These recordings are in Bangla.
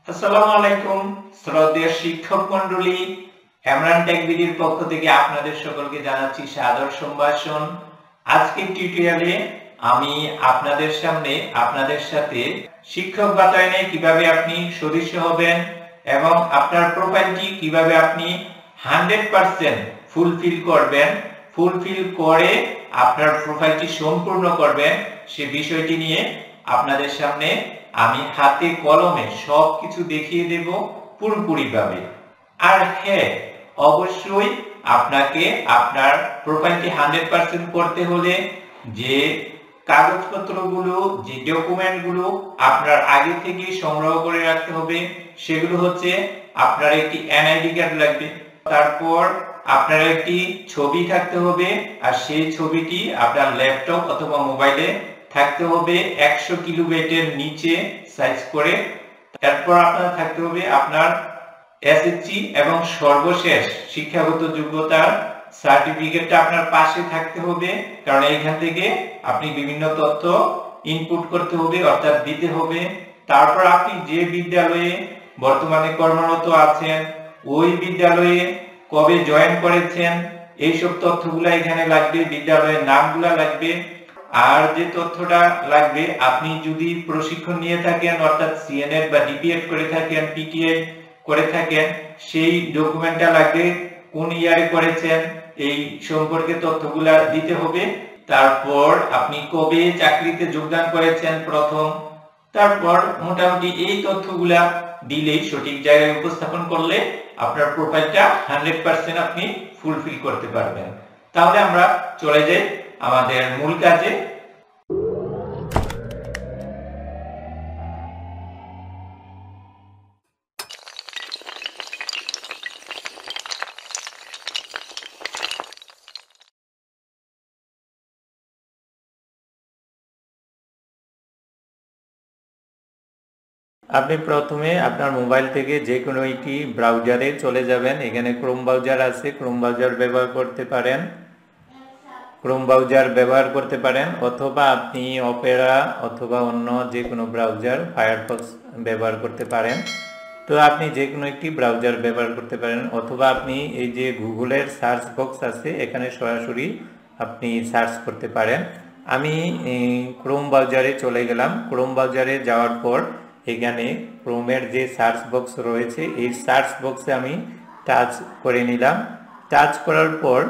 আসসালামু আলাইকুম শ্রদ্ধেয় শিক্ষক মণ্ডলী, এমরান টেক বিডির পক্ষ থেকে আপনাদের সকলকে জানাচ্ছি সাদর সম্ভাষণ। আজকের টিউটোরিয়ালে আমি আপনাদের সামনে আপনাদের সাথে শিক্ষক বাতায়নে কিভাবে আপনি সদস্য হবেন এবং আপনার প্রোফাইলটি কিভাবে আপনি 100% ফুলফিল করবেন, ফুলফিল করে আপনার প্রোফাইলটি সম্পূর্ণ করবেন সে বিষয়টি নিয়ে আপনাদের সামনে আমি হাতে কলমে সবকিছু দেখিয়ে দেব পুরোপুরিভাবে। আর হ্যাঁ, অবশ্যই আপনাকে আপনার প্রোফাইলটি 100% করতে হলে যে কাগজপত্রগুলো, যে ডকুমেন্টগুলো আপনার আগে থেকে সংগ্রহ করে রাখতে হবে সেগুলো হচ্ছে আপনার একটি এনআইডি কার্ড লাগবে, তারপর আপনার একটি ছবি থাকতে হবে আর সেই ছবিটি আপনার ল্যাপটপ অথবা মোবাইলে থাকতে হবে 100 কিলোবাইটের নিচে সাইজ করে। তারপর আপনার থাকতে হবে আপনার এসএসসি এবং সর্বশেষ শিক্ষাগত যোগ্যতার সার্টিফিকেটটা আপনার পাশে থাকতে হবে, কারণ এইখান থেকে আপনি বিভিন্ন তথ্য ইনপুট করতে হবে অর্থাৎ দিতে হবে। তারপর আপনি যে বিদ্যালয়ে বর্তমানে কর্মরত আছেন ওই বিদ্যালয়ে কবে জয়েন করেছেন এইসব তথ্যগুলা এখানে লাগবে, বিদ্যালয়ের নামগুলা লাগবে। আর যে তথ্যটা লাগবে, আপনি যদি প্রশিক্ষণ নিয়ে থাকেন অর্থাৎ সিএনএড বা ডিপিএড করে থাকেন, পিটিআই করে থাকেন, সেই ডকুমেন্টটা লাগবে, কোন ইয়ারে করেছেন এই সম্পর্কে তথ্যগুলা দিতে হবে। তারপর আপনি কবে চাকরিতে যোগদান করেছেন প্রথম, তারপর মোটামুটি এই তথ্যগুলা দিলেই সঠিক জায়গায় উপস্থাপন করলে আপনার প্রোফাইলটা 100% আপনি ফুলফিল করতে পারবেন। তাহলে আমরা চলে যাই আমাদের মূল কাজে। আপনি প্রথমে আপনার মোবাইল থেকে যে কোনো একটি ব্রাউজারে চলে যাবেন। এখানে ক্রোম ব্রাউজার আছে, ক্রোম ব্রাউজার ব্যবহার করতে পারেন, অথবা আপনি অপেরা অথবা অন্য যে কোনো ব্রাউজার ফায়ারফক্স ব্যবহার করতে পারেন। তো আপনি যে কোনো একটি ব্রাউজার ব্যবহার করতে পারেন, অথবা আপনি এই যে গুগলের সার্চ বক্স আছে এখানে সরাসরি আপনি সার্চ করতে পারেন। আমি ক্রোম ব্রাউজারে চলে গেলাম। ক্রোম ব্রাউজারে যাওয়ার পর এখানে ক্রোমের যে সার্চ বক্স রয়েছে এই সার্চ বক্সে আমি টাচ করে নিলাম। টাচ করার পর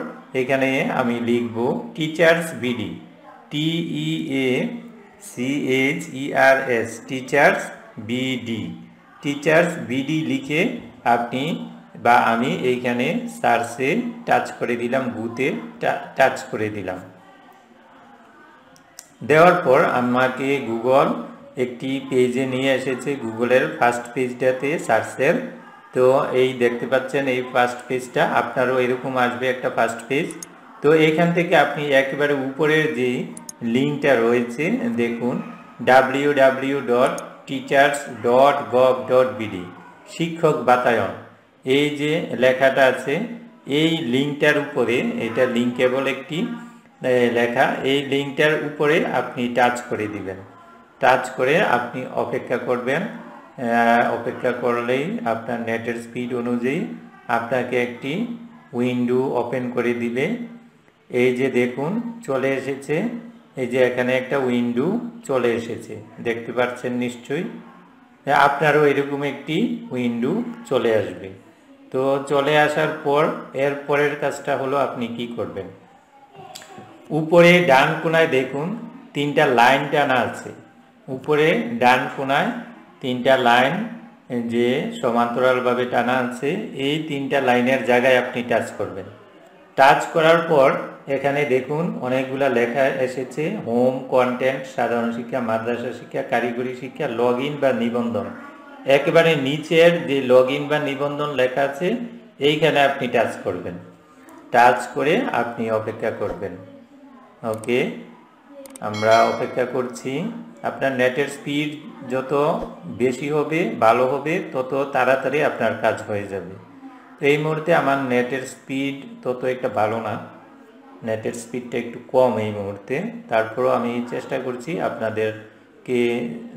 এখানে আমি লিখব teachers BD, TEACHERS, teachers BD, teachers BD লিখে আপনি বা আমি এইখানে সার্চে টাচ করে দিলাম, বুতে টাচ করে দিলাম। দেওয়ার পর আমাকে গুগল একটি পেজে নিয়ে এসেছে, গুগলের ফার্স্ট পেজটাতে সার্চের। তো এই দেখতে পাচ্ছেন এই ফার্স্ট পেজটা, আপনারও এরকম আসবে একটা ফার্স্ট পেজ। তো এইখান থেকে আপনি একেবারে উপরের যে লিঙ্কটা রয়েছে দেখুন www.teachers.gov.bd, শিক্ষক বাতায়ন, এই যে লেখাটা আছে এই লিঙ্কটার উপরে, এটা লিঙ্কেবল একটি লেখা, এই লিঙ্কটার উপরে আপনি টাচ করে দিবেন। টাচ করে আপনি অপেক্ষা করবেন। অপেক্ষা করলেই আপনার নেটের স্পিড অনুযায়ী আপনাকে একটি উইন্ডো ওপেন করে দিবে। এই যে দেখুন চলে এসেছে, এই যে এখানে একটা উইন্ডো চলে এসেছে, দেখতে পাচ্ছেন নিশ্চয়ই। আপনারও এরকম একটি উইন্ডো চলে আসবে। তো চলে আসার পর এর পরের কাজটা হলো আপনি কি করবেন, উপরে ডান কোণায় দেখুন তিনটা লাইন টানা আছে, উপরে ডান কোণায় তিনটা লাইন যে সমান্তরালভাবে টানা আছে, এই তিনটা লাইনের জায়গায় আপনি টাচ করবেন। টাচ করার পর এখানে দেখুন অনেকগুলা লেখা এসেছে, হোম, কন্টেন্ট, সাধারণ শিক্ষা, মাদ্রাসা শিক্ষা, কারিগরি শিক্ষা, লগ ইন বা নিবন্ধন। একেবারে নিচের যে লগ ইন বা নিবন্ধন লেখা আছে এইখানে আপনি টাচ করবেন। টাচ করে আপনি অপেক্ষা করবেন। ওকে, আমরা অপেক্ষা করছি। আপনার নেটের স্পিড যত বেশি হবে ভালো হবে, তত তাড়াতাড়ি আপনার কাজ হয়ে যাবে। তো এই মুহূর্তে আমার নেটের স্পিড তত একটা ভালো না, নেটের স্পিডটা একটু কম এই মুহূর্তে, তারপরও আমি চেষ্টা করছি আপনাদের আপনাদেরকে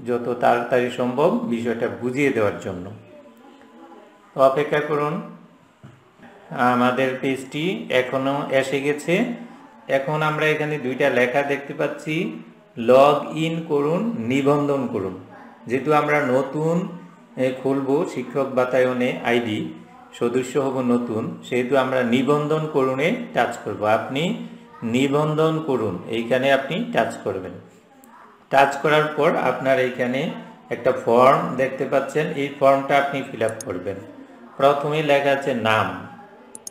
যত তাড়াতাড়ি সম্ভব বিষয়টা বুঝিয়ে দেওয়ার জন্য। তো অপেক্ষা করুন, আমাদের পেজটি এখনো এসে গেছে। এখন আমরা এখানে দুইটা লেখা দেখতে পাচ্ছি, লগ ইন করুন, নিবন্ধন করুন। যেহেতু আমরা নতুন খুলব শিক্ষক বাতায়নে আইডি, সদস্য হব নতুন, সেহেতু আমরা নিবন্ধন করুনে টাচ করব। আপনি নিবন্ধন করুন এইখানে আপনি টাচ করবেন। টাচ করার পর আপনার এইখানে একটা ফর্ম দেখতে পাচ্ছেন, এই ফর্মটা আপনি ফিল আপ করবেন। প্রথমে লেখা আছে নাম,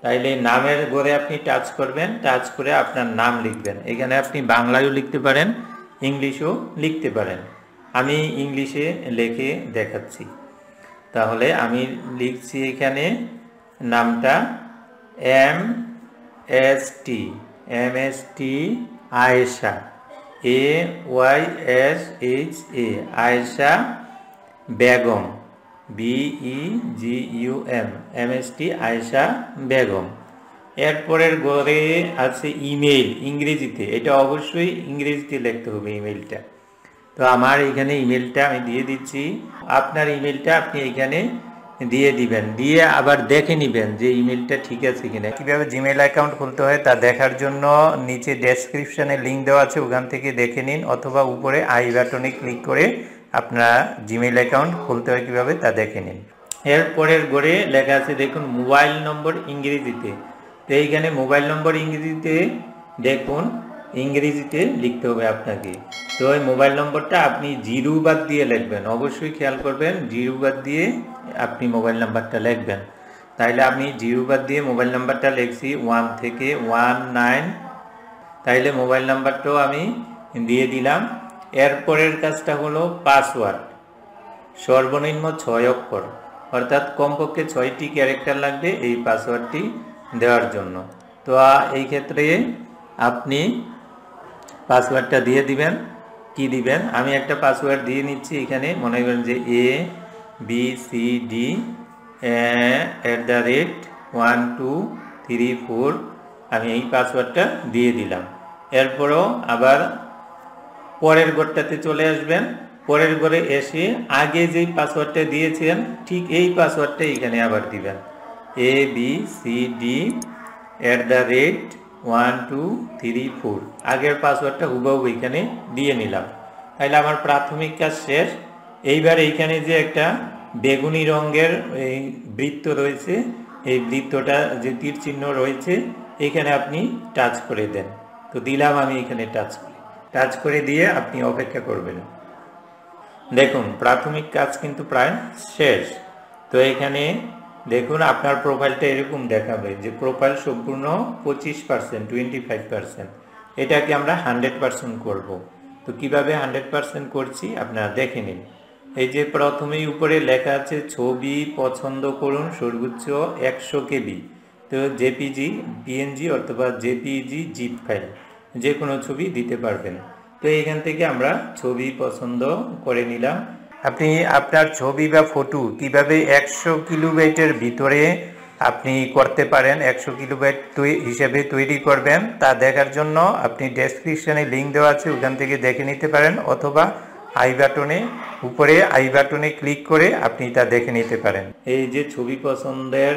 তাইলে নামের ঘরে আপনি টাচ করবেন, টাচ করে আপনার নাম লিখবেন। এখানে আপনি বাংলায়ও লিখতে পারেন, ইংলিশও লিখতে পারেন। আমি ইংলিশে লিখে দেখাচ্ছি। তাহলে আমি লিখছি এখানে নামটা MST Ayesha, AYSHA Ayesha Begum, BEGUM, MST Ayesha Begum. এরপরের ঘরে আছে ইমেইল, ইংরেজিতে, এটা অবশ্যই ইংরেজিতে লিখতে হবে ইমেইলটা। তো আমার এখানে ইমেলটা আমি দিয়ে দিচ্ছি। আপনার ইমেলটা আপনি এখানে দিয়ে দিবেন, দিয়ে আবার দেখে নেবেন যে ইমেলটা ঠিক আছে কিনা। কীভাবে জিমেইল অ্যাকাউন্ট খুলতে হয় তা দেখার জন্য নিচে ডেসক্রিপশানে লিঙ্ক দেওয়া আছে, ওখান থেকে দেখে নিন, অথবা উপরে আই বাটনে ক্লিক করে আপনারা জিমেইল অ্যাকাউন্ট খুলতে হয় কীভাবে তা দেখে নিন। এরপরের ঘরে লেখা আছে দেখুন মোবাইল নম্বর ইংরেজিতে। তো এইখানে মোবাইল নম্বর ইংরেজিতে দেখুন, ইংরেজিতে লিখতে হবে আপনাকে। তো ওই মোবাইল নম্বরটা আপনি জিরো বাদ দিয়ে লিখবেন, অবশ্যই খেয়াল করবেন জিরো বাদ দিয়ে আপনি মোবাইল নাম্বারটা লিখবেন। তাইলে আমি জিরো বাদ দিয়ে মোবাইল নাম্বারটা লিখছি 1 থেকে 19, তাইলে মোবাইল নাম্বারটাও আমি দিয়ে দিলাম। এরপরের কাজটা হলো পাসওয়ার্ড, সর্বনিম্ন 6 অক্ষর, অর্থাৎ কমপক্ষে 6টি ক্যারেক্টার লাগবে এই পাসওয়ার্ডটি দেওয়ার জন্য। তো এই ক্ষেত্রে আপনি পাসওয়ার্ডটা দিয়ে দিবেন। কি দিবেন, আমি একটা পাসওয়ার্ড দিয়ে নিচ্ছি এখানে, মনে করেন যে ABCD@123 আমি এই পাসওয়ার্ডটা দিয়ে দিলাম। এরপরও আবার পরের ঘরটাতে চলে আসবেন, পরের ঘরে এসে আগে যেই পাসওয়ার্ডটা দিয়েছেন ঠিক এই পাসওয়ার্ডটা এখানে আবার দিবেন, ABCD@123 আগের পাসওয়ার্ডটা হুবহু এখানে দিয়ে নিলাম। তাহলে আমার প্রাথমিক কাজ শেষ। এইবার এইখানে যে একটা বেগুনি রঙের এই বৃত্ত রয়েছে, এই বৃত্তটা যে তীর চিহ্ন রয়েছে এখানে আপনি টাচ করে দেন। তো দিলাম আমি এখানে টাচ করে দিয়ে আপনি অপেক্ষা করবেন। দেখুন প্রাথমিক কাজ কিন্তু প্রায় শেষ। তো এখানে দেখুন আপনার প্রোফাইলটা এরকম দেখাবে যে প্রোফাইল সম্পূর্ণ 25%, 25%। এটাকে আমরা 100% করব। তো কিভাবে 100% করছি আপনারা দেখে নিন। এই যে প্রথমেই উপরে লেখা আছে ছবি পছন্দ করুন সর্বোচ্চ 100 KB। তো জেপিজি, পিএনজি অথবা জেপিজি জিপ ফাইল যে কোনো ছবি দিতে পারবেন। তো এইখান থেকে আমরা ছবি পছন্দ করে নিলাম। আপনি আপনার ছবি বা ফটো কিভাবে 100 কিলোবাইটের ভিতরে আপনি করতে পারেন, 100 কিলোবাইট হিসেবে তৈরি করবেন তা দেখার জন্য আপনি ডেসক্রিপশনে লিঙ্ক দেওয়া আছে, ওখান থেকে দেখে নিতে পারেন, অথবা আই বাটনে উপরে আই বাটনে ক্লিক করে আপনি তা দেখে নিতে পারেন। এই যে ছবি পছন্দের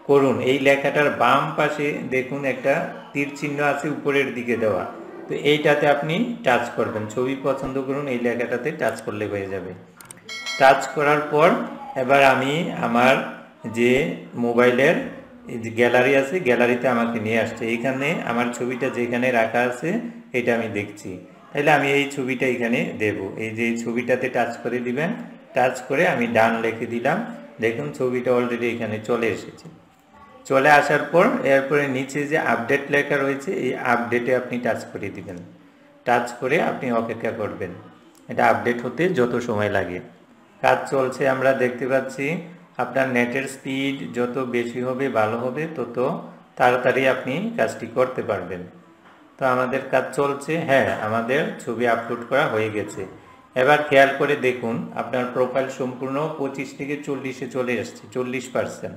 করুন এই লেখাটার বাম পাশে দেখুন একটা তীর চিহ্ন আছে উপরের দিকে দেওয়া, তো এইটাতে আপনি টাচ করবেন। ছবি পছন্দ করুন এই লেখাটাতে টাচ করলে হয়ে যাবে। টাচ করার পর এবার আমি আমার যে মোবাইলের যে গ্যালারি আছে গ্যালারিতে আমাকে নিয়ে আসছে, এইখানে আমার ছবিটা যেখানে রাখা আছে এটা আমি দেখছি। তাহলে আমি এই ছবিটা এখানে দেব, এই যে ছবিটাতে টাচ করে দিবেন। টাচ করে আমি ডান লিখে দিলাম। দেখুন ছবিটা অলরেডি এখানে চলে এসেছে। চলে আসার পর এরপরে নিচে যে আপডেট লেখা রয়েছে এই আপডেটে আপনি টাচ করে দিবেন। টাচ করে আপনি অপেক্ষা করবেন, এটা আপডেট হতে যত সময় লাগে। কাজ চলছে আমরা দেখতে পাচ্ছি। আপনার নেটের স্পিড যত বেশি হবে ভালো হবে, তত তাড়াতাড়ি আপনি কাজটি করতে পারবেন। তো আমাদের কাজ চলছে। হ্যাঁ, আমাদের ছবি আপলোড করা হয়ে গেছে। এবার খেয়াল করে দেখুন আপনার প্রোফাইল সম্পূর্ণ 25 থেকে 40-এ চলে আসছে, 40%,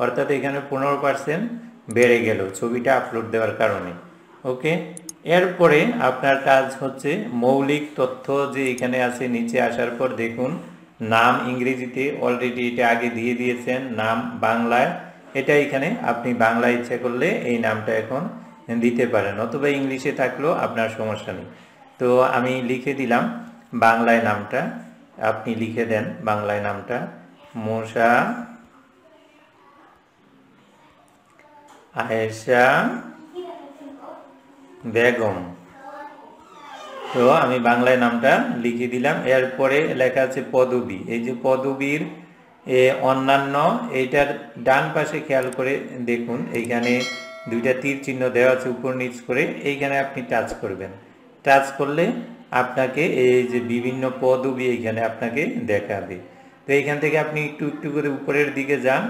অর্থাৎ এখানে 15% বেড়ে গেল ছবিটা আপলোড দেওয়ার কারণে। ওকে। এরপরে আপনার কাজ হচ্ছে মৌলিক তথ্য যে এখানে আছে, নিচে আসার পর দেখুন নাম ইংরেজিতে অলরেডি এটা আগে দিয়ে দিয়েছেন, নাম বাংলায় এটা এখানে আপনি বাংলায় ইচ্ছা করলে এই নামটা এখন দিতে পারেন, অথবা ইংলিশে থাকলেও আপনার সমস্যা নেই। তো আমি লিখে দিলাম বাংলায় নামটা, আপনি লিখে দেন বাংলায় নামটা মোসা আয়েশা বেগম। তো আমি বাংলায় নামটা লিখে দিলাম। এরপরে লেখা আছে পদবী, এই যে পদবীর অন্যান্য এইটার ডান পাশে খেয়াল করে দেখুন এইখানে দুইটা তীর চিহ্ন দেওয়া আছে উপর নিচ করে, এইখানে আপনি টাচ করবেন। টাচ করলে আপনাকে এই যে বিভিন্ন পদবী এইখানে আপনাকে দেখাবে। তো এইখান থেকে আপনি একটু একটু করে উপরের দিকে যান,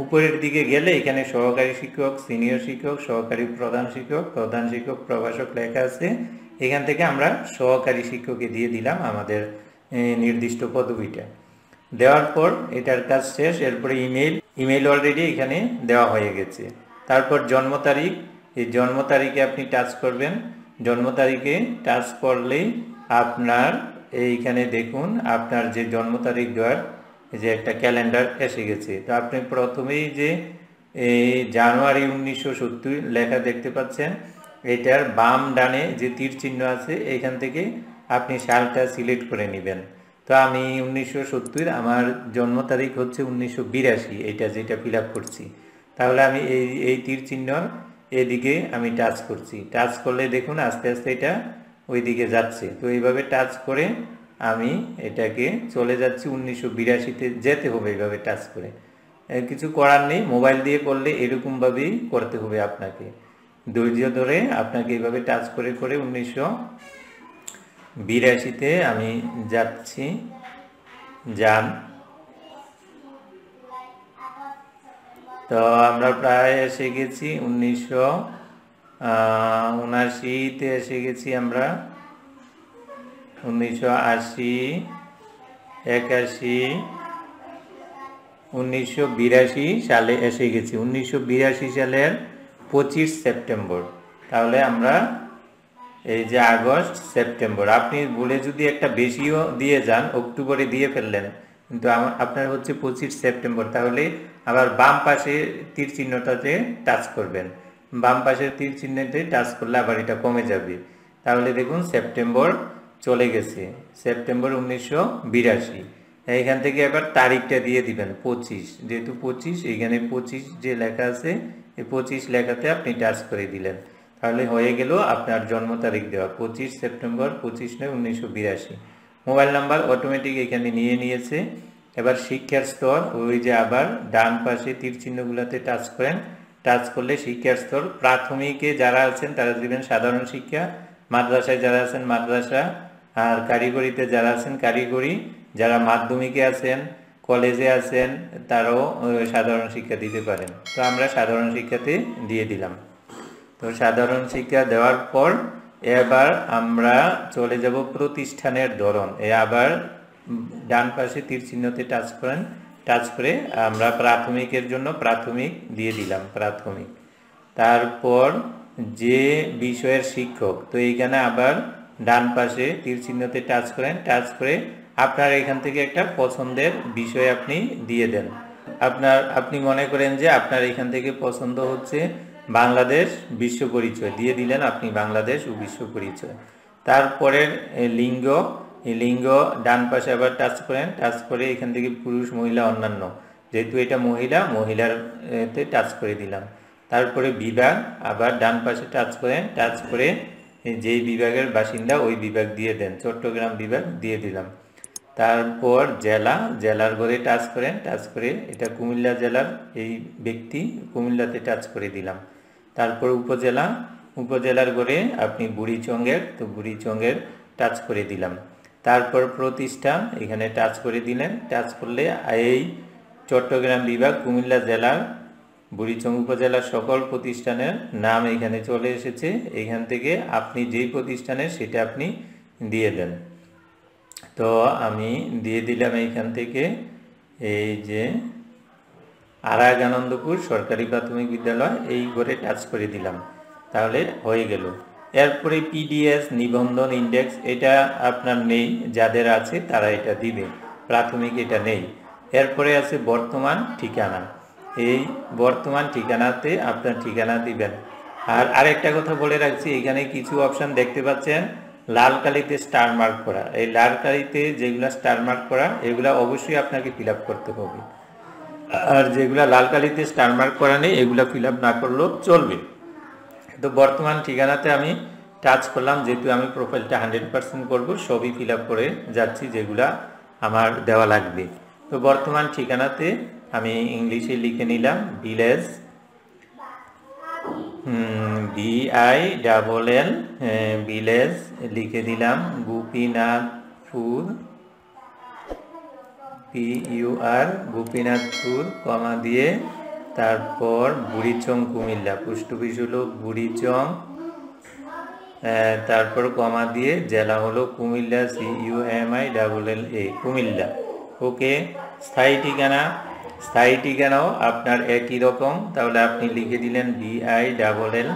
উপরের দিকে গেলে এখানে সহকারী শিক্ষক, সিনিয়র শিক্ষক, সহকারী প্রধান শিক্ষক, প্রধান শিক্ষক, প্রভাষক লেখা আছে। এখান থেকে আমরা সহকারী শিক্ষককে দিয়ে দিলাম আমাদের নির্দিষ্ট পদবিটা। দেওয়ার পর এটার কাজ শেষ। এরপরে ইমেইল অলরেডি এখানে দেওয়া হয়ে গেছে। তারপর জন্ম তারিখ, এই জন্ম তারিখে আপনি টাচ করবেন। জন্ম তারিখে টাচ করলেই আপনার এইখানে দেখুন আপনার যে জন্ম তারিখ দেওয়ার যে একটা ক্যালেন্ডার এসে গেছে। তো আপনি প্রথমেই যে জানুয়ারি 1970 লেখা দেখতে পাচ্ছেন, এটার বাম ডানে যে তীর চিহ্ন আছে এইখান থেকে আপনি সালটা সিলেক্ট করে নেবেন। তো আমি 1970, আমার জন্ম তারিখ হচ্ছে 1982, এটা যেটা ফিল আপ করছি। তাহলে আমি এই তীর চিহ্নর এদিকে আমি টাচ করছি। টাচ করলে দেখুন আস্তে আস্তে এটা ওই দিকে যাচ্ছে। তো এইভাবে টাচ করে আমি এটাকে চলে যাচ্ছি 1982-তে যেতে হবে, এইভাবে টাচ করে। কিছু করার নেই, মোবাইল দিয়ে করলে এরকমভাবেই করতে হবে আপনাকে, ধৈর্য ধরে আপনাকে এইভাবে টাচ করে করে 1982-তে আমি যাচ্ছি। যান। তো আমরা প্রায় এসে গেছি 1979-তে এসে গেছি আমরা। 1980, 81, 1982 সালে এসে গেছি। 1982 সালের 25 সেপ্টেম্বর। তাহলে আমরা এই যে আগস্ট, সেপ্টেম্বর, আপনি বলে যদি একটা বেশিও দিয়ে যান, অক্টোবরে দিয়ে ফেললেন, কিন্তু আপনার হচ্ছে 25 সেপ্টেম্বর। তাহলে আবার বাম পাশে তীর চিহ্নটাতে টাচ করবেন। বাম পাশের তীর চিহ্নতে টাচ করলে আবার এটা কমে যাবে। তাহলে দেখুন সেপ্টেম্বর চলে গেছে, সেপ্টেম্বর 1982। এইখান থেকে আবার তারিখটা দিয়ে দিবেন 25, যেহেতু 25 এইখানে 25 যে লেখা আছে, এই 25 লেখাতে আপনি টাচ করে দিলেন। তাহলে হয়ে গেল আপনার জন্ম তারিখ দেওয়া 25 সেপ্টেম্বর, 25/9/1982। মোবাইল নাম্বার অটোমেটিক এখানে নিয়ে নিয়েছে। এবার শিক্ষার স্তর, ওই যে আবার ডান পাশে তীর চিহ্নগুলোতে টাচ করেন। টাচ করলে শিক্ষার স্তর, প্রাথমিকে যারা আছেন তারা দিবেন সাধারণ শিক্ষা, মাদ্রাসায় যারা আছেন মাদ্রাসা, আর কারিগরিতে যারা আছেন কারিগরি, যারা মাধ্যমিকে আছেন, কলেজে আছেন, তারাও সাধারণ শিক্ষা দিতে পারেন। তো আমরা সাধারণ শিক্ষাতে দিয়ে দিলাম। তো সাধারণ শিক্ষা দেওয়ার পর এবার আমরা চলে যাব প্রতিষ্ঠানের ধরন। আবার ডান পাশে তীর চিহ্নতে টাচ করেন। টাচ করে আমরা প্রাথমিকের জন্য প্রাথমিক দিয়ে দিলাম, প্রাথমিক। তারপর যে বিষয়ের শিক্ষক, তো এইখানে আবার ডান পাশে তীর চিহ্নতে টাচ করেন। টাচ করে আপনার এখান থেকে একটা পছন্দের বিষয় আপনি দিয়ে দেন। আপনি মনে করেন যে আপনার এখান থেকে পছন্দ হচ্ছে বাংলাদেশ বিশ্ব পরিচয়, দিয়ে দিলেন আপনি বাংলাদেশ ও বিশ্ব পরিচয়। তারপরের লিঙ্গ, এই লিঙ্গ ডান পাশে আবার টাচ করেন। টাচ করে এখান থেকে পুরুষ, মহিলা, অন্যান্য, যেহেতু এটা মহিলা, মহিলার তে টাচ করে দিলাম। তারপরে বিভাগ, আবার ডান পাশে টাচ করেন। টাচ করে যেই বিভাগের বাসিন্দা ওই বিভাগ দিয়ে দেন, চট্টগ্রাম বিভাগ দিয়ে দিলাম। তারপর জেলা, জেলার ঘরে টাচ করেন। টাচ করে এটা কুমিল্লা জেলার এই ব্যক্তি, কুমিল্লাতে টাচ করে দিলাম। তারপর উপজেলা, উপজেলার ঘরে আপনি বুড়িচঙ্গের, তো বুড়িচঙ্গের টাচ করে দিলাম। তারপর প্রতিষ্ঠান, এখানে টাচ করে দিলেন। টাচ করলে এই চট্টগ্রাম বিভাগ, কুমিল্লা জেলার, বুড়িচং উপজেলার সকল প্রতিষ্ঠানের নাম এখানে চলে এসেছে। এখান থেকে আপনি যেই প্রতিষ্ঠানের সেটা আপনি দিয়ে দেন। তো আমি দিয়ে দিলাম এইখান থেকে এই যে আরাগানন্দপুর সরকারি প্রাথমিক বিদ্যালয়, এই ঘরে টাচ করে দিলাম। তাহলে হয়ে গেল। এরপরে পিডিএস নিবন্ধন ইন্ডেক্স এটা আপনার নেই, যাদের আছে তারা এটা দিবে, প্রাথমিক এটা নেই। এরপরে আছে বর্তমান ঠিকানা, এই বর্তমান ঠিকানাতে আপনার ঠিকানা দিবেন। আর আরেকটা কথা বলে রাখছি, এখানে কিছু অপশন দেখতে পাচ্ছেন লাল কালিতে স্টার মার্ক করা, এই লাল কালিতে যেগুলা স্টার মার্ক করা এগুলা অবশ্যই আপনাকে ফিল আপ করতে হবে, আর যেগুলা লাল কালিতে স্টার মার্ক করা নেই এগুলা ফিল আপ না করলেও চলবে। তো বর্তমান ঠিকানাতে আমি টাচ করলাম, যেহেতু আমি প্রোফাইলটা 100% করব, সবই ফিল আপ করে যাচ্ছি যেগুলা আমার দেওয়া লাগবে। তো বর্তমান ঠিকানাতে আমি ইংলিশে লিখে নিলাম ভিলেজ, VILL ভিলেজ লিখে দিলাম, গোপীনাথপুর PUR গোপীনাথপুর, কমা দিয়ে তারপর বুড়িচং কুমিল্লা, পোস্ট অফিস হলো বুড়িচং, তারপর কমা দিয়ে জেলা হলো কুমিল্লা CUMILLA কুমিল্লা। ওকে, স্থায়ী ঠিকানা, স্থায়ী ঠিকানাও আপনার একই রকম, তাহলে আপনি লিখে দিলেন VILL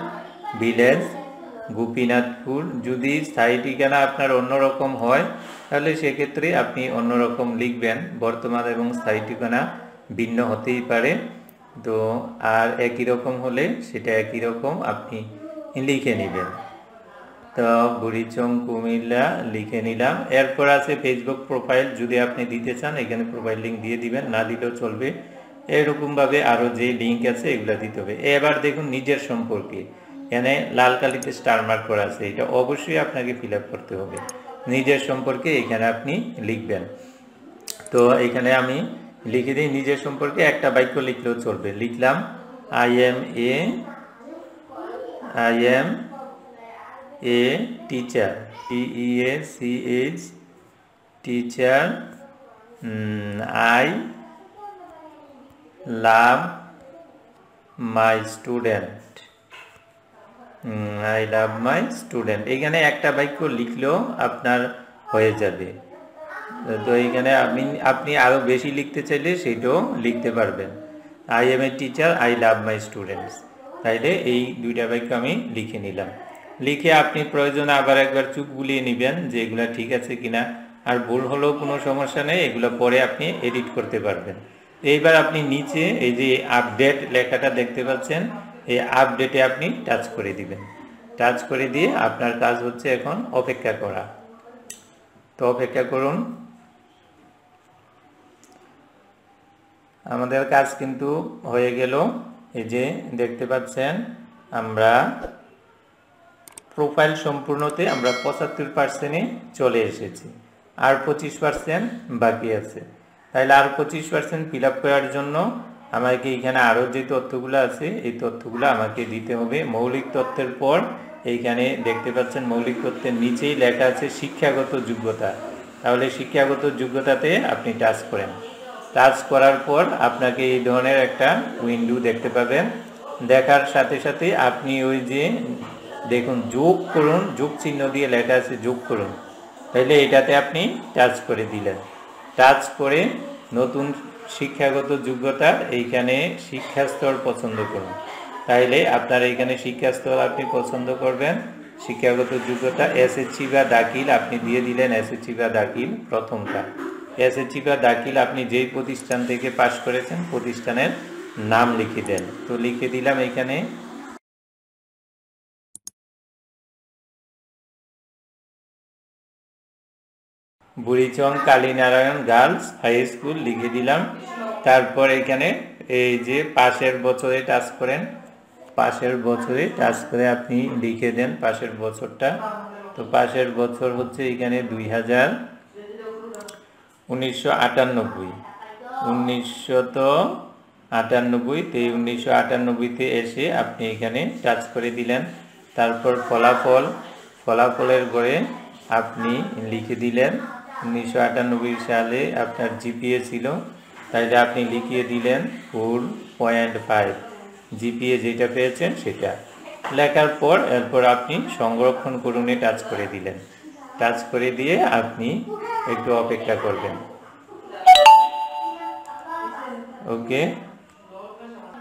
ভিলেজ গোপীনাথপুর। যদি স্থায়ী ঠিকানা আপনার অন্যরকম হয় তাহলে সেক্ষেত্রে আপনি অন্যরকম লিখবেন, বর্তমান এবং স্থায়ী ঠিকানা ভিন্ন হতেই পারে। তো আর একই রকম হলে সেটা একই রকম আপনি লিখে নেবেন। তো বুড়িচং কুমিল্লা লিখে নিলাম। এরপর আছে ফেসবুক প্রোফাইল, যদি আপনি দিতে চান এখানে প্রোফাইল লিঙ্ক দিয়ে দিবেন, না দিলেও চলবে। এরকমভাবে আরও যে লিঙ্ক আছে এগুলো দিতে হবে। এবার দেখুন নিজের সম্পর্কে, এখানে লাল কালিতে স্টার মার্ক করা আছে, এটা অবশ্যই আপনাকে ফিল আপ করতে হবে। নিজের সম্পর্কে এখানে আপনি লিখবেন। তো এখানে আমি লিখে দিই নিজের সম্পর্কে, একটা বাক্য লিখলেও চলবে। লিখলাম I am a teacher, TEACH teacher, I love my student, I love my student। এখানে একটা বাক্য লিখলেও আপনার হয়ে যাবে। তো এখানে আপনি আরও বেশি লিখতে চাইলে সেটাও লিখতে পারবেন। I am a teacher, I love my students। তাইলে এই দুইটা বাক্য আমি লিখে নিলাম। লিখে আপনি প্রয়োজনে আবার একবার চোখ বুলিয়ে নেবেন যে এগুলো ঠিক আছে কিনা, আর ভুল হলেও কোনো সমস্যা নেই, এগুলো পরে আপনি এডিট করতে পারবেন। এইবার আপনি নিচে এই যে আপডেট লেখাটা দেখতে পাচ্ছেন, এই আপডেটে আপনি টাচ করে দিবেন। টাচ করে দিয়ে আপনার কাজ হচ্ছে এখন অপেক্ষা করা। তো অপেক্ষা করুন, আমাদের কাজ কিন্তু হয়ে গেল। এই যে দেখতে পাচ্ছেন আমরা প্রোফাইল সম্পূর্ণতে আমরা 75%-এ চলে এসেছি, আর 25% বাকি আছে। তাহলে আর 25% ফিল আপ করার জন্য আমাকে এখানে আরও যে তথ্যগুলো আছে এই তথ্যগুলো আমাকে দিতে হবে। মৌলিক তথ্যের পর এইখানে দেখতে পাচ্ছেন মৌলিক তথ্যের নিচেই লেখা আছে শিক্ষাগত যোগ্যতা, তাহলে শিক্ষাগত যোগ্যতাতে আপনি টাচ করেন। টাচ করার পর আপনাকে এই ধরনের একটা উইন্ডো দেখতে পাবেন। দেখার সাথে সাথে আপনি ওই যে দেখুন যোগ করুন, যোগ চিহ্ন দিয়ে লেখা আছে যোগ করুন, তাহলে এটাতে আপনি টাচ করে দিলেন। টাচ করে নতুন শিক্ষাগত যোগ্যতা এইখানে শিক্ষাস্তর পছন্দ করুন, তাইলে আপনার এইখানে শিক্ষাস্তর আপনি পছন্দ করবেন। শিক্ষাগত যোগ্যতা এসএসসি বা দাখিল আপনি দিয়ে দিলেন, এসএসসি বা দাখিল প্রথমটা। এসএসসি বা দাখিল আপনি যেই প্রতিষ্ঠান থেকে পাশ করেছেন প্রতিষ্ঠানের নাম লিখে দেন। তো লিখে দিলাম এখানে Burichang Kalinarayan girls high school লিখে দিলাম। তারপর এখানে এই যে পাশের বছরে টাচ করেন, পাশের বছরে টাচ করে আপনি লিখে দেন পাশের বছরটা। তো পাশের বছর হচ্ছে এখানে 1998, 1998তে 1998তে এসে আপনি এখানে টাচ করে দিলেন। তারপর ফলাফলের ঘরে আপনি লিখে দিলেন 1998 সালে আপনার জিপিএ ছিল, তাইলে আপনি লিখিয়ে দিলেন 4.5, জিপিএ যেটা পেয়েছেন সেটা লেখার পর এরপর আপনি সংরক্ষণ করুনে টাচ করে দিলেন। টাচ করে দিয়ে আপনি একটু অপেক্ষা করবেন। ওকে,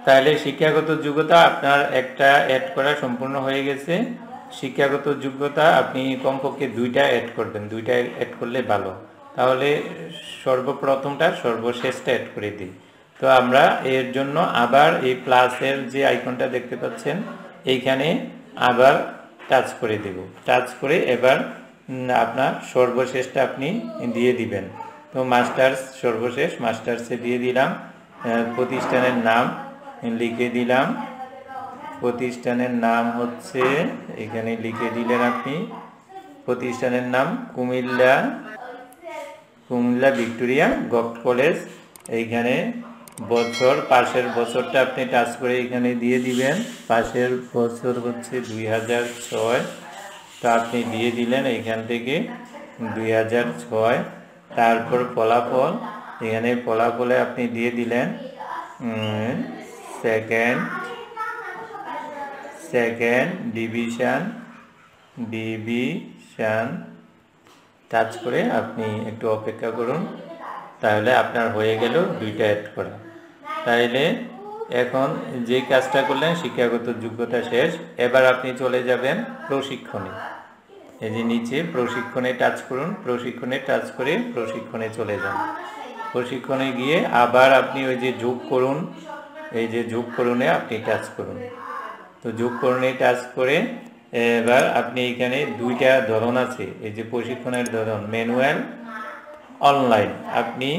তাহলে শিক্ষাগত যোগ্যতা আপনার একটা অ্যাড করা সম্পূর্ণ হয়ে গেছে। শিক্ষাগত যোগ্যতা আপনি কমপক্ষে 2টা অ্যাড করবেন, 2টা অ্যাড করলে ভালো। তাহলে সর্বপ্রথমটা সর্বশেষটা অ্যাড করে দিই। তো আমরা এর জন্য আবার এই প্লাসের যে আইকনটা দেখতে পাচ্ছেন এইখানে আবার টাচ করে দেব। টাচ করে এবার আপনার সর্বশেষটা আপনি দিয়ে দিবেন। তো মাস্টার্স সর্বশেষ, মাস্টার্সে দিয়ে দিলাম। প্রতিষ্ঠানের নাম লিখে দিলাম। প্রতিষ্ঠানের নাম হচ্ছে, এখানে লিখে দিলেন আপনি প্রতিষ্ঠানের নাম কুমিল্লা ভিক্টোরিয়া গভর্নমেন্ট কলেজ। এইখানে বছর, পাশের বছরটা আপনি টাচ করে এখানে দিয়ে দিবেন। পাশের বছর হচ্ছে 2006, তো আপনি দিয়ে দিলেন এইখান থেকে 2006। তারপর ফলাফল, এখানে ফলাফলে আপনি দিয়ে দিলেন সেকেন্ড ডিভিশন টাচ করে আপনি একটু অপেক্ষা করুন। তাহলে আপনার হয়ে গেল 2টা অ্যাড করা। তাইলে এখন যে কাজটা করলেন শিক্ষাগত যোগ্যতা শেষ। এবার আপনি চলে যাবেন প্রশিক্ষণে। এই যে নিচে প্রশিক্ষণে টাচ করুন, প্রশিক্ষণে টাচ করে প্রশিক্ষণে চলে যান। প্রশিক্ষণে গিয়ে আবার আপনি ওই যে যোগ করুন, এই যে যোগ করুনে আপনি টাচ করুন। তো যোগ করুনে টাচ করে এবার আপনি এখানে 2টা ধরন আছে, এই যে প্রশিক্ষণের ধরন ম্যানুয়াল, অনলাইন। আপনি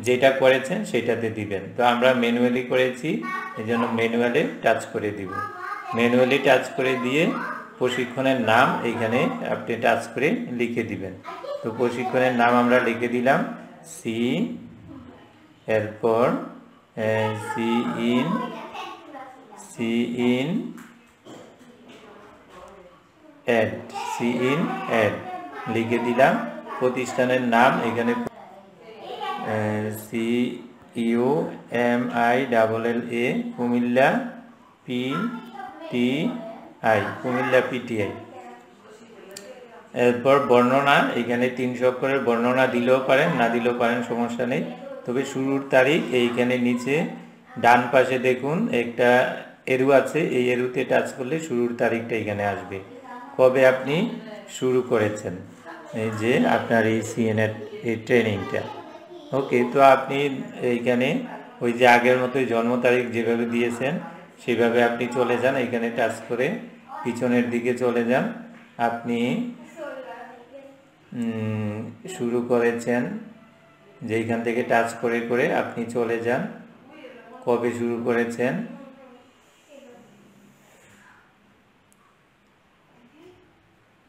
যেটা করেছেন সেটাতে দিবেন। তো আমরা ম্যানুয়ালি করেছি, এই জন্য ম্যানুয়ালে টাচ করে দিব। ম্যানুয়ালি টাচ করে দিয়ে প্রশিক্ষণের নাম এইখানে আপনি টাচ করে লিখে দিবেন। তো প্রশিক্ষণের নাম আমরা লিখে দিলাম সি, এরপর সি ইন অ্যাড লিখে দিলাম। প্রতিষ্ঠানের নাম এখানে CUMILLA কুমিল্লা PTI। এরপর বর্ণনা, এখানে 300 অক্ষরের বর্ণনা দিলেও পারেন, না দিলেও পারেন, সমস্যা নেই। তবে শুরুর তারিখ এইখানে নিচে ডান পাশে দেখুন একটা এরু আছে, এই এরুতে টাচ করলে শুরুর তারিখটা এখানে আসবে, কবে আপনি শুরু করেছেন এই যে আপনার এই সিএনএট এই ট্রেনিংটা। ওকে, তো আপনি এইখানে ওই যে আগের মতোই জন্ম তারিখ যেভাবে দিয়েছেন সেভাবে আপনি চলে যান। এখানে টাচ করে পিছনের দিকে চলে যান। আপনি শুরু করেছেন যেইখান থেকে টাচ করে করে আপনি চলে যান কবে শুরু করেছেন।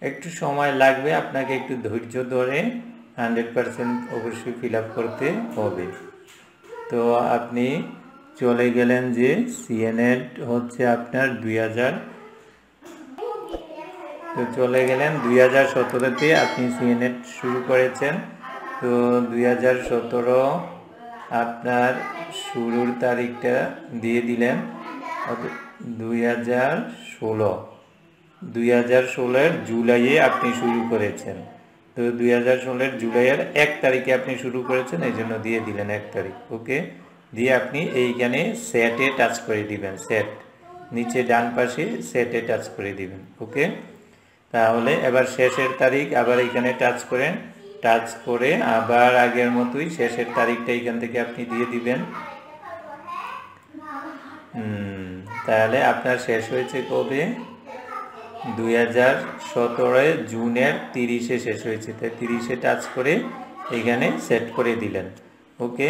একটু সময় লাগবে, আপনাকে একটু ধৈর্য ধরে 100% অবশ্যই ফিল আপ করতে হবে। তো আপনি চলে গেলেন যে সিএনএট হচ্ছে আপনার 2000, তো চলে গেলেন 2017-তে আপনি সিএনএট শুরু করেছেন। তো 2017 আপনার শুরুর তারিখটা দিয়ে দিলেন 2016 জুলাইয়ে আপনি শুরু করেছেন। তো 2016 জুলাইয়ের 1 তারিখে আপনি শুরু করেছেন, এই জন্য দিয়ে দিলেন 1 তারিখ। ওকে, দিয়ে আপনি এইখানে সেটে টাচ করে দিবেন। সেট নিচে ডান পাশে সেটে টাচ করে দিবেন। ওকে, তাহলে এবার শেষের তারিখ আবার এখানে টাচ করেন। টাচ করে আবার আগের মতোই শেষের তারিখটা এখান থেকে আপনি দিয়ে দিবেন। তাহলে আপনার শেষ হয়েছে কবে? 2017 জুনের 30-এ শেষ হয়েছে। তাই 30-এ টাচ করে এখানে সেট করে দিলেন। ওকে,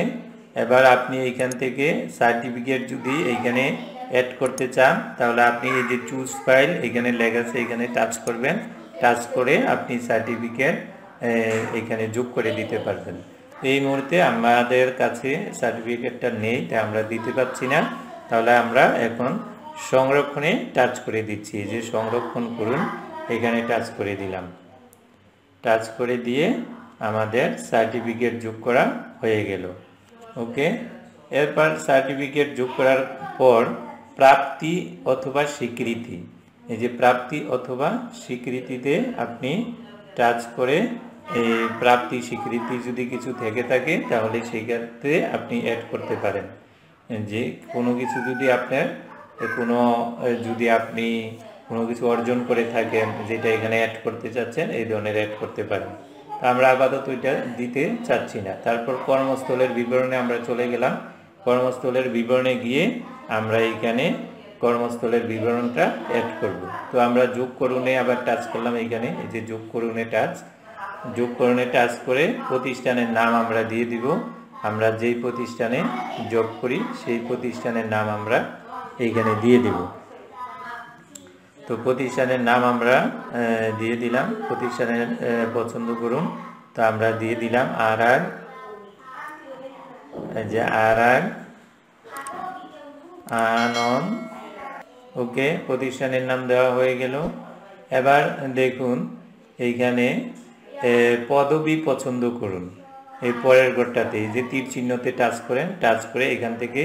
এবার আপনি এইখান থেকে সার্টিফিকেট যদি এইখানে অ্যাড করতে চান তাহলে আপনি এই যে চুজ ফাইল এখানে লেখা আছে, এখানে টাচ করবেন। টাচ করে আপনি সার্টিফিকেট এখানে যোগ করে দিতে পারবেন। এই মুহূর্তে আমাদের কাছে সার্টিফিকেটটা নেই, তাই আমরা দিতে পারছি না। তাহলে আমরা এখন সংরক্ষণে টাচ করে দিচ্ছি। এই যে সংরক্ষণ করুন, এখানে টাচ করে দিলাম। টাচ করে দিয়ে আমাদের সার্টিফিকেট যোগ করা হয়ে গেল। ওকে, এরপর সার্টিফিকেট যোগ করার পর প্রাপ্তি অথবা স্বীকৃতি, এই যে প্রাপ্তি অথবা স্বীকৃতিতে আপনি টাচ করে এই প্রাপ্তি স্বীকৃতি যদি কিছু থেকে থাকে তাহলে সেই ক্ষেত্রে আপনি অ্যাড করতে পারেন। যে কোনো কিছু যদি আপনার যদি আপনি কোনো কিছু অর্জন করে থাকেন যেটা এখানে অ্যাড করতে চাচ্ছেন, এই ধরনের অ্যাড করতে পারেন। আমরা আপাতত এটা দিতে চাচ্ছি না। তারপর কর্মস্থলের বিবরণে আমরা চলে গেলাম। কর্মস্থলের বিবরণে গিয়ে আমরা এইখানে কর্মস্থলের বিবরণটা অ্যাড করব। তো আমরা যোগ করুণে আবার টাচ করলাম। এইখানে এই যে যোগ করুণে টাচ, যোগ করুণে টাচ করে প্রতিষ্ঠানের নাম আমরা দিয়ে দিব। আমরা যেই প্রতিষ্ঠানে যোগ করি সেই প্রতিষ্ঠানের নাম আমরা এইখানে দিয়ে দিব। তো প্রতিষ্ঠানের নাম আমরা দিয়ে দিলাম। প্রতিষ্ঠানের পছন্দ করুন, তো আমরা দিয়ে দিলাম আর আনন্দ। ওকে, প্রতিষ্ঠানের নাম দেওয়া হয়ে গেল। এবার দেখুন এইখানে পদবি পছন্দ করুন। এই পরের ঘরটাতে যে তীর চিহ্নতে টাচ করেন, টাচ করে এখান থেকে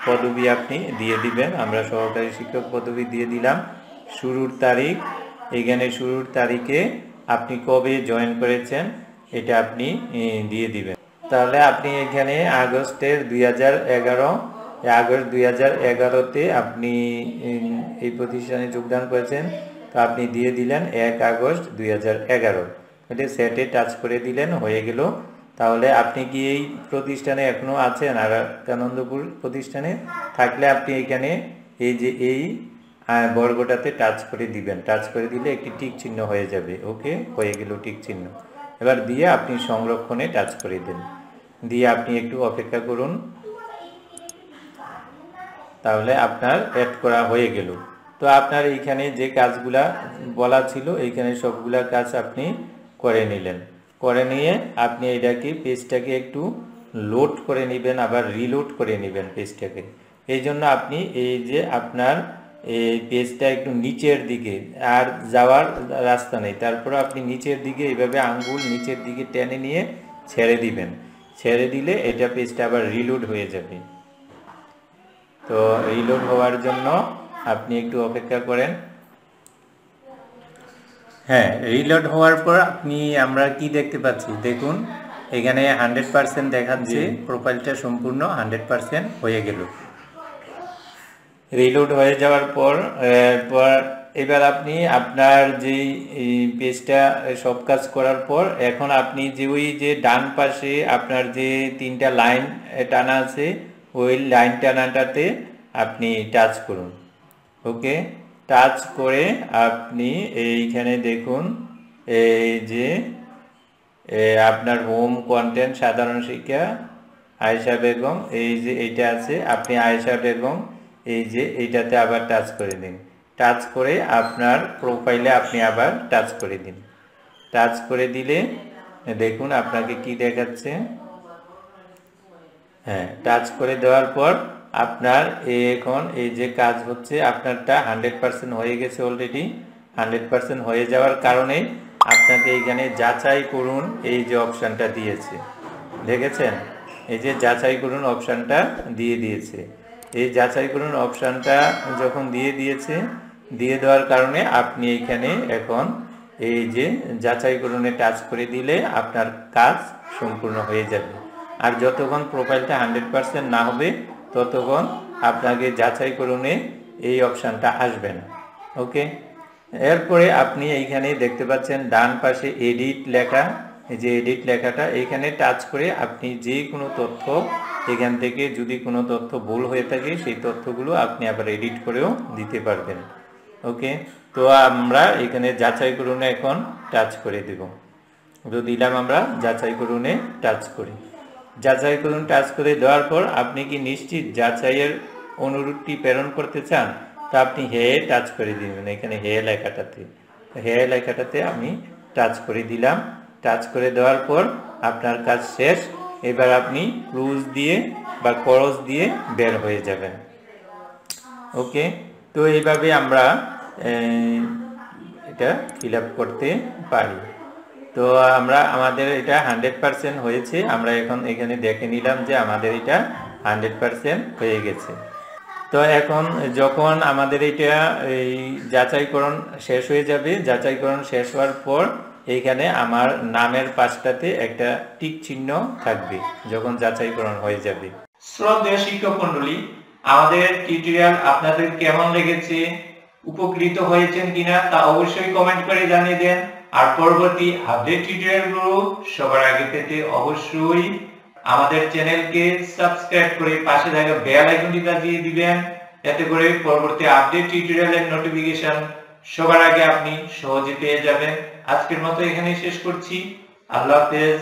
পদবি আপনি দিয়ে দিবেন। আমরা সহকারী শিক্ষক পদবি দিয়ে দিলাম। শুরুর তারিখ, এখানে শুরুর তারিখে আপনি কবে জয়েন করেছেন এটা আপনি দিয়ে দিবেন। তাহলে আপনি এখানে আগস্টের 2011, আগস্ট 2011-তে আপনি এই প্রতিষ্ঠানে যোগদান করেছেন, তো আপনি দিয়ে দিলেন 1 আগস্ট 2011। এটা সেটে টাচ করে দিলেন, হয়ে গেল। তাহলে আপনি কি এই প্রতিষ্ঠানে এখনো আছেন? আর আনন্দপুর প্রতিষ্ঠানে থাকলে আপনি এখানে এই যে এই বর্গটাতে টাচ করে দিবেন। টাচ করে দিলে একটি টিক চিহ্ন হয়ে যাবে। ওকে, হয়ে গেল টিক চিহ্ন। এবার দিয়ে আপনি সংরক্ষণে টাচ করে দেন, দিয়ে আপনি একটু অপেক্ষা করুন। তাহলে আপনার অ্যাড করা হয়ে গেল। তো আপনার এইখানে যে কাজগুলা বলা ছিল এইখানে সবগুলা কাজ আপনি করে নিলেন। করে নিয়ে আপনি এটাকে পেজটাকে একটু লোড করে নেবেন, আবার রিলোড করে নেবেন পেজটাকে। এই জন্য আপনি এই যে আপনার এই পেজটা একটু নিচের দিকে, আর যাওয়ার রাস্তা নেই, তারপর আপনি নিচের দিকে এইভাবে আঙ্গুল নিচের দিকে টেনে নিয়ে ছেড়ে দিবেন। ছেড়ে দিলে এটা পেজটা আবার রিলোড হয়ে যাবে। তো রিলোড হওয়ার জন্য আপনি একটু অপেক্ষা করেন। হ্যাঁ, রিলোড হওয়ার পর আমরা কি দেখতে পাচ্ছি দেখুন, এখানে 100% দেখাচ্ছে। প্রোফাইলটা সম্পূর্ণ 100% হয়ে গেল। রিলোড হয়ে যাওয়ার পর এবার আপনি আপনার যে পেজটা সব কাজ করার পর এখন আপনি যে ওই যে ডান পাশে আপনার যে 3টা লাইন টানা আছে ওই লাইন টানাটাতে আপনি টাচ করুন। ওকে, টাচ করে আপনি এইখানে দেখুন এই যে আপনার হোম কন্টেন্ট সাধারণ শিক্ষা আয়েশা বেগম, এই যে এইটা আছে, আপনি আয়েশা বেগম এই যে এইটাতে আবার টাচ করে দিন। টাচ করে আপনার প্রোফাইলে আপনি আবার টাচ করে দিন। টাচ করে দিলে দেখুন আপনাকে কি দেখাচ্ছে। হ্যাঁ, টাচ করে দেওয়ার পর আপনার এখন এই যে কাজ হচ্ছে আপনারটা 100% হয়ে গেছে অলরেডি। 100% হয়ে যাওয়ার কারণে আপনাকে এইখানে যাচাই করুন এই যে অপশানটা দিয়েছে, দেখেছেন? এই যে যাচাই করুন অপশানটা দিয়ে দিয়েছে। এই যাচাই করুন অপশানটা যখন দিয়ে দিয়েছে, দিয়ে দেওয়ার কারণে আপনি এইখানে এখন এই যে যাচাই করুনে টাচ করে দিলে আপনার কাজ সম্পূর্ণ হয়ে যাবে। আর যতক্ষণ প্রোফাইলটা 100% না হবে ততক্ষণ আপনাকে যাচাই করুনে এই অপশানটা আসবে না। ওকে, এরপরে আপনি এইখানে দেখতে পাচ্ছেন ডান পাশে এডিট লেখা, এই যে এডিট লেখাটা এইখানে টাচ করে আপনি যে কোনো তথ্য এখান থেকে যদি কোনো তথ্য ভুল হয়ে থাকে সেই তথ্যগুলো আপনি আবার এডিট করেও দিতে পারবেন। ওকে, তো আমরা এখানে যাচাই করুনে এখন টাচ করে দেব। তো দিলাম, আমরা যাচাই করুনে টাচ করি। যাচাই করুন টাচ করে দেওয়ার পর আপনি কি নিশ্চিত যাচাইয়ের অনুরোধটি প্রেরণ করতে চান? তা আপনি হে টাচ করে দিবেন। এখানে হে লেখাটাতে আমি টাচ করে দিলাম। টাচ করে দেওয়ার পর আপনার কাজ শেষ। এবার আপনি ক্লোজ দিয়ে বা ক্রস দিয়ে বের হয়ে যাবেন। ওকে, তো এইভাবে আমরা এটা ফিল আপ করতে পারি। তো আমাদের এটা 100% হয়েছে। আমরা এখন এখানে দেখে নিলাম যে আমাদের এটা 100% হয়ে গেছে। তো এখন যখন আমাদের এটা এই যাচাইকরণ শেষ হয়ে যাবে, যাচাইকরণ শেষ হওয়ার পর এইখানে আমার নামের পাশটাতে একটা টিক চিহ্ন থাকবে যখন যাচাইকরণ হয়ে যাবে। শ্রদ্ধেয় শিক্ষক মণ্ডলী, আমাদের টিউটোরিয়াল আপনাদের কেমন লেগেছে উপকৃত হয়েছেন কিনা তা অবশ্যই কমেন্ট করে জানিয়ে দেন। আর পরবর্তী আপডেট টিউটোরিয়ালগুলো সবার আগে পেতে অবশ্যই আমাদের চ্যানেলকে সাবস্ক্রাইব করে পাশে থাকা বেল আইকনটি বাজিয়ে দিবেন, এতে করে পরবর্তী আপডেট টিউটোরিয়ালের নোটিফিকেশন সবার আগে আপনি সহজে পেয়ে যাবেন। আজকের মতো এখানেই শেষ করছি। আল্লাহ হাফেজ।